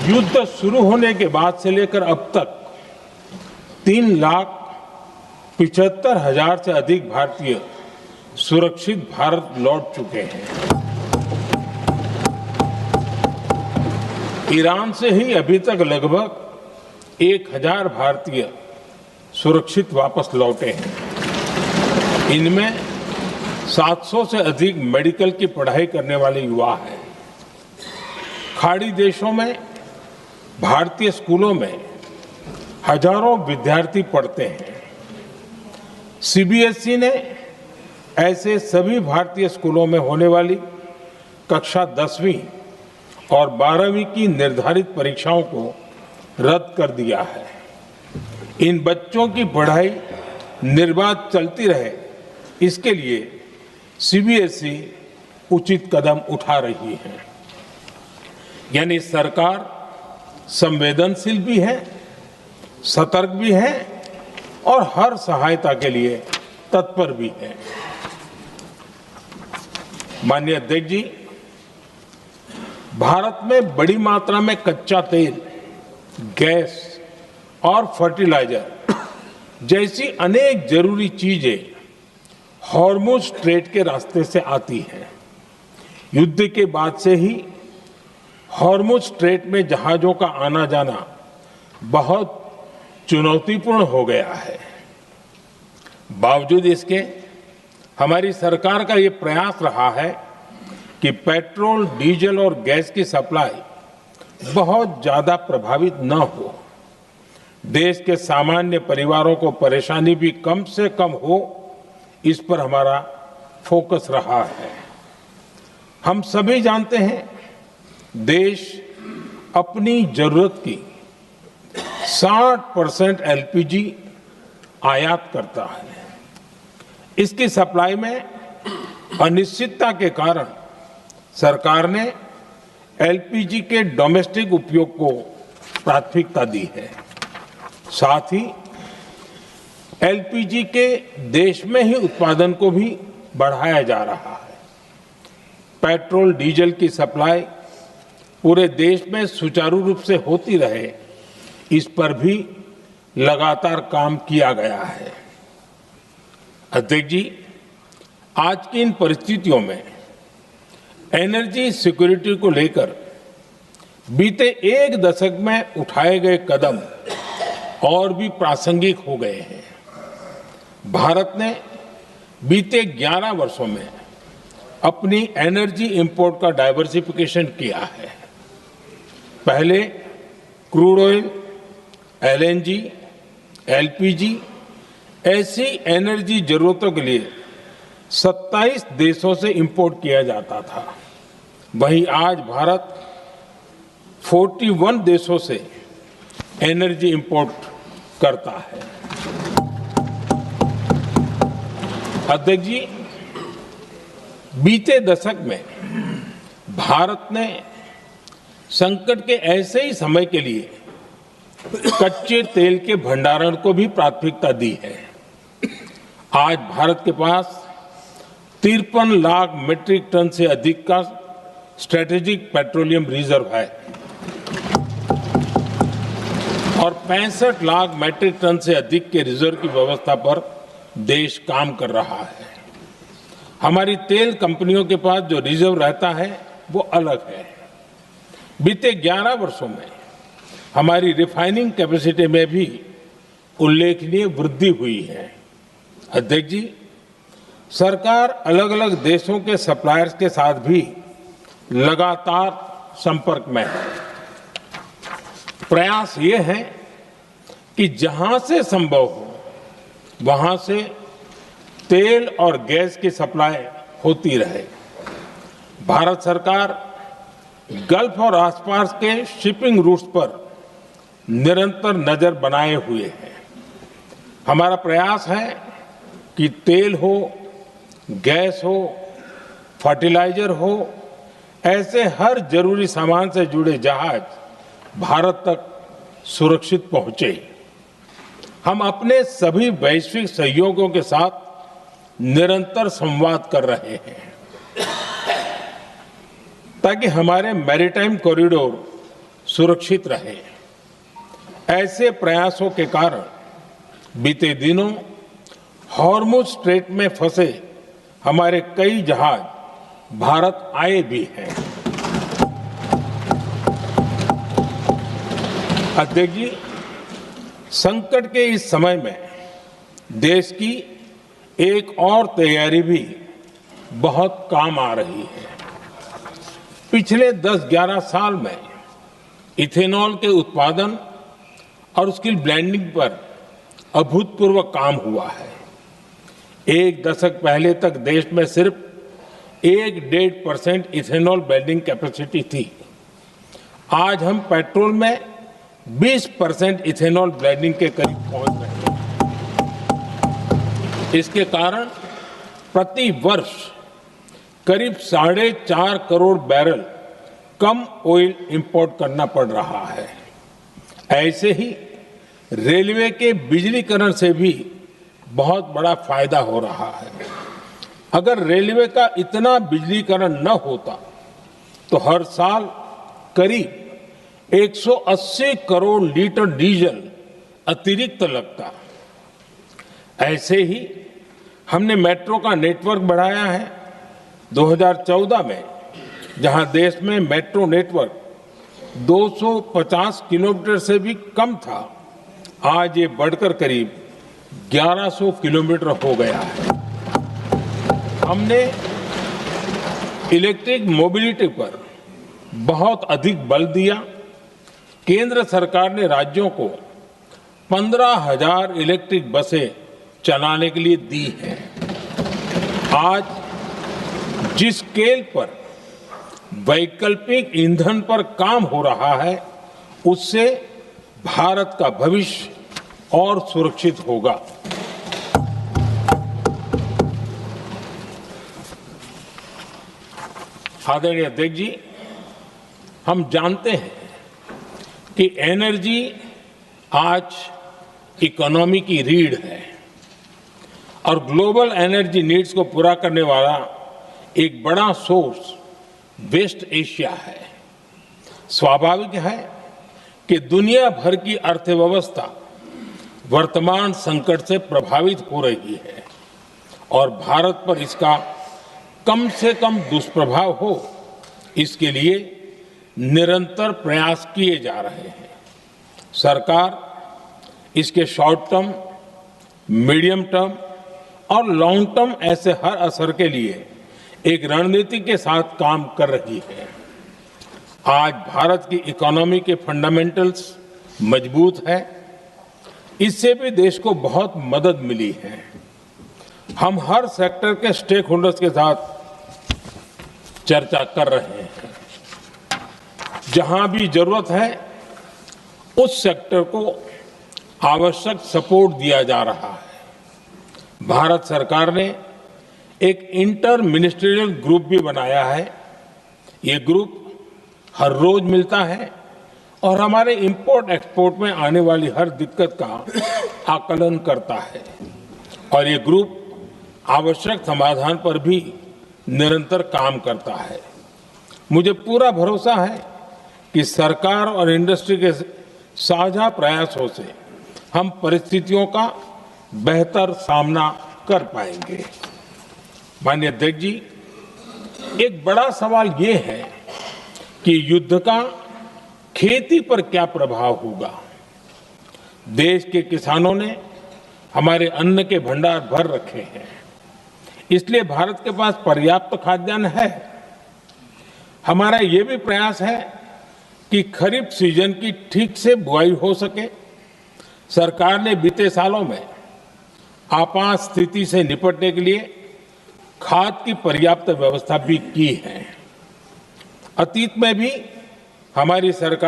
युद्ध शुरू होने के बाद से लेकर अब तक 3,75,000 से अधिक भारतीय सुरक्षित भारत लौट चुके हैं। ईरान से ही अभी तक लगभग 1,000 भारतीय सुरक्षित वापस लौटे हैं। इनमें 700 से अधिक मेडिकल की पढ़ाई करने वाले युवा हैं। खाड़ी देशों में भारतीय स्कूलों में हजारों विद्यार्थी पढ़ते हैं। सीबीएसई ने ऐसे सभी भारतीय स्कूलों में होने वाली कक्षा 10वीं और 12वीं की निर्धारित परीक्षाओं को रद्द कर दिया है। इन बच्चों की पढ़ाई निर्बाध चलती रहे, इसके लिए सीबीएसई उचित कदम उठा रही है। यानी सरकार संवेदनशील भी है, सतर्क भी है और हर सहायता के लिए तत्पर भी है। माननीय अध्यक्ष जी, भारत में बड़ी मात्रा में कच्चा तेल, गैस और फर्टिलाइजर जैसी अनेक जरूरी चीजें हॉर्मुज स्ट्रेट के रास्ते से आती हैं। युद्ध के बाद से ही हॉर्मुज स्ट्रेट में जहाजों का आना जाना बहुत चुनौतीपूर्ण हो गया है। बावजूद इसके हमारी सरकार का ये प्रयास रहा है कि पेट्रोल, डीजल और गैस की सप्लाई बहुत ज्यादा प्रभावित न हो। देश के सामान्य परिवारों को परेशानी भी कम से कम हो, इस पर हमारा फोकस रहा है। हम सभी जानते हैं, देश अपनी जरूरत की 60% एलपीजी आयात करता है। इसकी सप्लाई में अनिश्चितता के कारण सरकार ने एलपीजी के डोमेस्टिक उपयोग को प्राथमिकता दी है। साथ ही एलपीजी के देश में ही उत्पादन को भी बढ़ाया जा रहा है। पेट्रोल, डीजल की सप्लाई पूरे देश में सुचारू रूप से होती रहे, इस पर भी लगातार काम किया गया है। अध्यक्ष जी, आज की इन परिस्थितियों में एनर्जी सिक्योरिटी को लेकर बीते एक दशक में उठाए गए कदम और भी प्रासंगिक हो गए हैं। भारत ने बीते 11 वर्षों में अपनी एनर्जी इंपोर्ट का डाइवर्सिफिकेशन किया है। पहले क्रूड ऑयल, एलएनजी, एलपीजी ऐसी एनर्जी जरूरतों के लिए 27 देशों से इंपोर्ट किया जाता था। वहीं आज भारत 41 देशों से एनर्जी इंपोर्ट करता है। अध्यक्ष जी, बीते दशक में भारत ने संकट के ऐसे ही समय के लिए कच्चे तेल के भंडारण को भी प्राथमिकता दी है। आज भारत के पास 53 लाख मीट्रिक टन से अधिक का स्ट्रेटेजिक पेट्रोलियम रिजर्व है और 65 लाख मीट्रिक टन से अधिक के रिजर्व की व्यवस्था पर देश काम कर रहा है। हमारी तेल कंपनियों के पास जो रिजर्व रहता है वो अलग है। बीते 11 वर्षों में हमारी रिफाइनिंग कैपेसिटी में भी उल्लेखनीय वृद्धि हुई है। अध्यक्ष जी, सरकार अलग अलग देशों के सप्लायर्स के साथ भी लगातार संपर्क में है। प्रयास ये है कि जहां से संभव हो वहां से तेल और गैस की सप्लाई होती रहे। भारत सरकार गल्फ और आसपास के शिपिंग रूट्स पर निरंतर नजर बनाए हुए है। हमारा प्रयास है कि तेल हो, गैस हो, फर्टिलाइजर हो, ऐसे हर जरूरी सामान से जुड़े जहाज भारत तक सुरक्षित पहुंचे। हम अपने सभी वैश्विक सहयोगियों के साथ निरंतर संवाद कर रहे हैं ताकि हमारे मैरीटाइम कॉरिडोर सुरक्षित रहे। ऐसे प्रयासों के कारण बीते दिनों हॉर्मुज स्ट्रेट में फंसे हमारे कई जहाज भारत आए भी हैं। अध्यक्ष जी, संकट के इस समय में देश की एक और तैयारी भी बहुत काम आ रही है। पिछले 10-11 साल में इथेनॉल के उत्पादन और उसकी ब्लेंडिंग पर अभूतपूर्व काम हुआ है। एक दशक पहले तक देश में सिर्फ 1-1.5% इथेनॉल ब्लेंडिंग कैपेसिटी थी। आज हम पेट्रोल में 20% इथेनॉल ब्लेंडिंग के करीब पहुंच रहे हैं। इसके कारण प्रति वर्ष करीब 4.5 करोड़ बैरल कम ऑयल इंपोर्ट करना पड़ रहा है। ऐसे ही रेलवे के बिजलीकरण से भी बहुत बड़ा फायदा हो रहा है। अगर रेलवे का इतना बिजलीकरण न होता तो हर साल करीब 180 करोड़ लीटर डीजल अतिरिक्त लगता। ऐसे ही हमने मेट्रो का नेटवर्क बढ़ाया है। 2014 में जहां देश में मेट्रो नेटवर्क 250 किलोमीटर से भी कम था, आज ये बढ़कर करीब 1100 किलोमीटर हो गया है। हमने इलेक्ट्रिक मोबिलिटी पर बहुत अधिक बल दिया। केंद्र सरकार ने राज्यों को 15,000 इलेक्ट्रिक बसें चलाने के लिए दी हैं। आज जिस स्केल पर वैकल्पिक ईंधन पर काम हो रहा है, उससे भारत का भविष्य और सुरक्षित होगा। आदरणीय अध्यक्ष जी, हम जानते हैं कि एनर्जी आज इकोनॉमी की रीढ़ है और ग्लोबल एनर्जी नीड्स को पूरा करने वाला एक बड़ा सोर्स वेस्ट एशिया है। स्वाभाविक है कि दुनिया भर की अर्थव्यवस्था वर्तमान संकट से प्रभावित हो रही है और भारत पर इसका कम से कम दुष्प्रभाव हो, इसके लिए निरंतर प्रयास किए जा रहे हैं। सरकार इसके शॉर्ट टर्म, मीडियम टर्म और लॉन्ग टर्म ऐसे हर असर के लिए एक रणनीति के साथ काम कर रही है। आज भारत की इकोनॉमी के फंडामेंटल्स मजबूत है। इससे भी देश को बहुत मदद मिली है। हम हर सेक्टर के स्टेक होल्डर्स के साथ चर्चा कर रहे हैं। जहां भी जरूरत है उस सेक्टर को आवश्यक सपोर्ट दिया जा रहा है। भारत सरकार ने एक इंटर मिनिस्ट्रियल ग्रुप भी बनाया है। ये ग्रुप हर रोज मिलता है और हमारे इंपोर्ट एक्सपोर्ट में आने वाली हर दिक्कत का आकलन करता है और ये ग्रुप आवश्यक समाधान पर भी निरंतर काम करता है। मुझे पूरा भरोसा है कि सरकार और इंडस्ट्री के साझा प्रयासों से हम परिस्थितियों का बेहतर सामना कर पाएंगे। माननीय अध्यक्ष जी, एक बड़ा सवाल ये है कि युद्ध का खेती पर क्या प्रभाव होगा। देश के किसानों ने हमारे अन्न के भंडार भर रखे हैं, इसलिए भारत के पास पर्याप्त खाद्यान्न है। हमारा ये भी प्रयास है कि खरीफ सीजन की ठीक से बुआई हो सके। सरकार ने बीते सालों में आपात स्थिति से निपटने के लिए खाद की पर्याप्त व्यवस्था भी की है। अतीत में भी हमारी सरकार